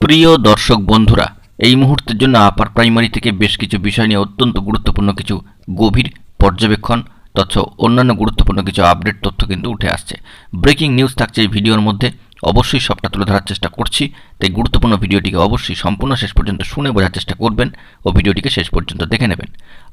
প্রিয় দর্শক বন্ধুরা, এই মুহূর্তের জন্য আপার প্রাইমারি থেকে বেশ কিছু বিষয় নিয়ে অত্যন্ত গুরুত্বপূর্ণ কিছু গভীর পর্যবেক্ষণ তথা অন্যান্য গুরুত্বপূর্ণ কিছু আপডেট তথ্য কিন্তু উঠে আসছে। ব্রেকিং নিউজ থাকছে এই ভিডিওর মধ্যে, অবশ্যই সবটা তুলে ধরার চেষ্টা করছি। তাই গুরুত্বপূর্ণ ভিডিওটিকে অবশ্যই সম্পূর্ণ শেষ পর্যন্ত শুনে বোঝার চেষ্টা করবেন ও ভিডিওটিকে শেষ পর্যন্ত দেখে নেবেন।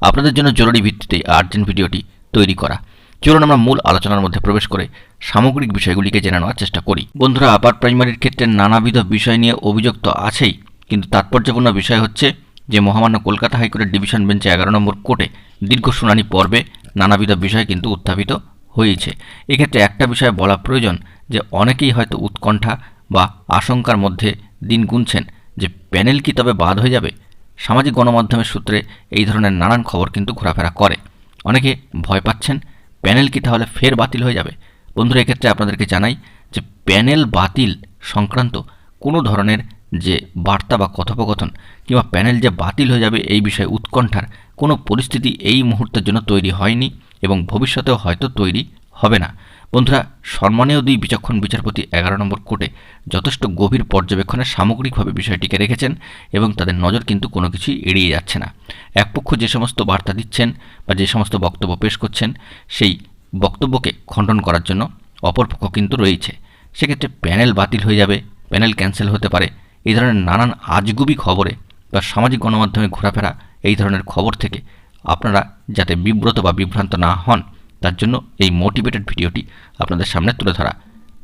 আপনাদের জন্য জরুরি ভিত্তিতে আর্জেন্ট ভিডিওটি তৈরি করা। চলুন আমরা মূল আলোচনার মধ্যে প্রবেশ করে সামগ্রিক বিষয়গুলিকে জেনে নেওয়ার চেষ্টা করি। বন্ধুরা, আপার প্রাইমারির ক্ষেত্রে নানাবিধ বিষয় নিয়ে অভিযোগ তো আছেই, কিন্তু তাৎপর্যপূর্ণ বিষয় হচ্ছে যে মহামান্য কলকাতা হাইকোর্টের ডিভিশন বেঞ্চে 11 নম্বর কোর্টে দীর্ঘ শুনানি পর্বে নানাবিধ বিষয় কিন্তু উত্থাপিত হয়েছে। এক্ষেত্রে একটা বিষয় বলা প্রয়োজন যে অনেকেই হয়তো উৎকণ্ঠা বা আশঙ্কার মধ্যে দিন গুনছেন যে প্যানেল কি তবে বাদ হয়ে যাবে। সামাজিক গণমাধ্যমের সূত্রে এই ধরনের নানান খবর কিন্তু ঘোরাফেরা করে। অনেকে ভয় পাচ্ছেন প্যানেল কি তাহলে ফের বাতিল হয়ে যাবে। বন্ধুরা, এক্ষেত্রে আপনাদেরকে জানাই যে প্যানেল বাতিল সংক্রান্ত কোনো ধরনের যে বার্তা বা কথোপকথন কিংবা প্যানেল যে বাতিল হয়ে যাবে এই বিষয়ে উৎকণ্ঠার কোনো পরিস্থিতি এই মুহূর্তের জন্য তৈরি হয়নি এবং ভবিষ্যতেও হয়তো তৈরি হবে না। বন্ধুরা, সম্মানীয় দুই বিচক্ষণ বিচারপতি 11 নম্বর কোর্টে যথেষ্ট গভীর পর্যবেক্ষণে সামগ্রিকভাবে বিষয়টিকে রেখেছেন এবং তাদের নজর কিন্তু কোনো কিছুই এড়িয়ে যাচ্ছে না। এক পক্ষ যে সমস্ত বার্তা দিচ্ছেন বা যে সমস্ত বক্তব্য পেশ করছেন সেই বক্তব্যকে খণ্ডন করার জন্য অপরপক্ষ কিন্তু রয়েছে। সেক্ষেত্রে প্যানেল বাতিল হয়ে যাবে, প্যানেল ক্যান্সেল হতে পারে, এই ধরনের নানান আজগুবি খবরে বা সামাজিক গণমাধ্যমে ঘোরাফেরা এই ধরনের খবর থেকে আপনারা যাতে বিব্রত বা বিভ্রান্ত না হন তার জন্য এই মোটিভেটেড ভিডিওটি আপনাদের সামনে তুলে ধরা।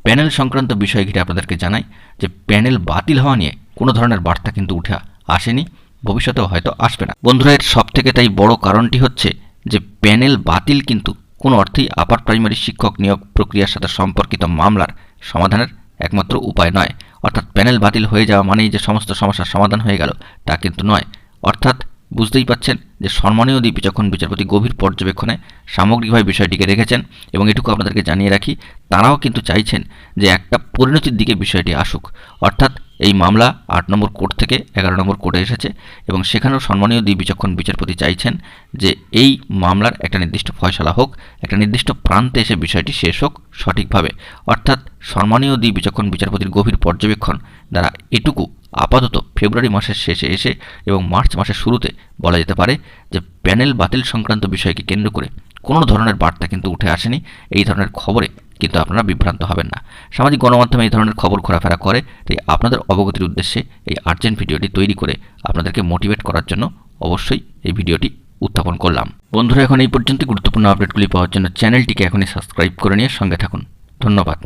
প্যানেল সংক্রান্ত বিষয় ঘিরে আপনাদেরকে জানাই যে প্যানেল বাতিল হওয়া নিয়ে কোনো ধরনের বার্তা কিন্তু উঠে আসেনি, ভবিষ্যতেও হয়তো আসবে না। বন্ধুরা, এর সবথেকে তাই বড় কারণটি হচ্ছে যে প্যানেল বাতিল কিন্তু কোনো অর্থেই আপার প্রাইমারি শিক্ষক নিয়োগ প্রক্রিয়ার সাথে সম্পর্কিত মামলার সমাধানের একমাত্র উপায় নয়। অর্থাৎ প্যানেল বাতিল হয়ে যাওয়া মানেই যে সমস্ত সমস্যার সমাধান হয়ে গেল তা কিন্তু নয়। অর্থাৎ বুঝতেই পাচ্ছেন যে সম্মানীয় দুই বিচক্ষণ বিচারপতি গভীর পর্যবেক্ষণে সামগ্রিকভাবে বিষয়টিকে রেখেছেন এবং এটুকু আপনাদেরকে জানিয়ে রাখি তারাও কিন্তু চাইছেন যে একটা পরিণতির দিকে বিষয়টি আসুক। অর্থাৎ এই মামলা 8 নম্বর কোর্ট থেকে 11 নম্বর কোর্টে এসেছে এবং সেখানেও সম্মানীয় দুই বিচক্ষণ বিচারপতি চাইছেন যে এই মামলার একটা নির্দিষ্ট ফয়সালা হোক, একটা নির্দিষ্ট প্রান্তে এসে বিষয়টি শেষ হোক সঠিকভাবে। অর্থাৎ সম্মানীয় দুই বিচক্ষণ বিচারপতির গভীর পর্যবেক্ষণ দ্বারা এটুকু আপাতত ফেব্রুয়ারি মাসের শেষে এসে এবং মার্চ মাসের শুরুতে বলা যেতে পারে যে প্যানেল বাতিল সংক্রান্ত বিষয়কে কেন্দ্র করে কোনো ধরনের বার্তা কিন্তু উঠে আসেনি। এই ধরনের খবরে কিন্তু আপনারা বিভ্রান্ত হবেন না। সামাজিক গণমাধ্যমে এই ধরনের খবর ঘোরাফেরা করে, তাই আপনাদের অবগতির উদ্দেশ্যে এই আর্জেন্ট ভিডিওটি তৈরি করে আপনাদেরকে মোটিভেট করার জন্য অবশ্যই এই ভিডিওটি উত্থাপন করলাম। বন্ধুরা, এখন এই পর্যন্ত গুরুত্বপূর্ণ আপডেটগুলি পাওয়ার জন্য চ্যানেলটিকে এখনই সাবস্ক্রাইব করে নিয়ে সঙ্গে থাকুন। ধন্যবাদ।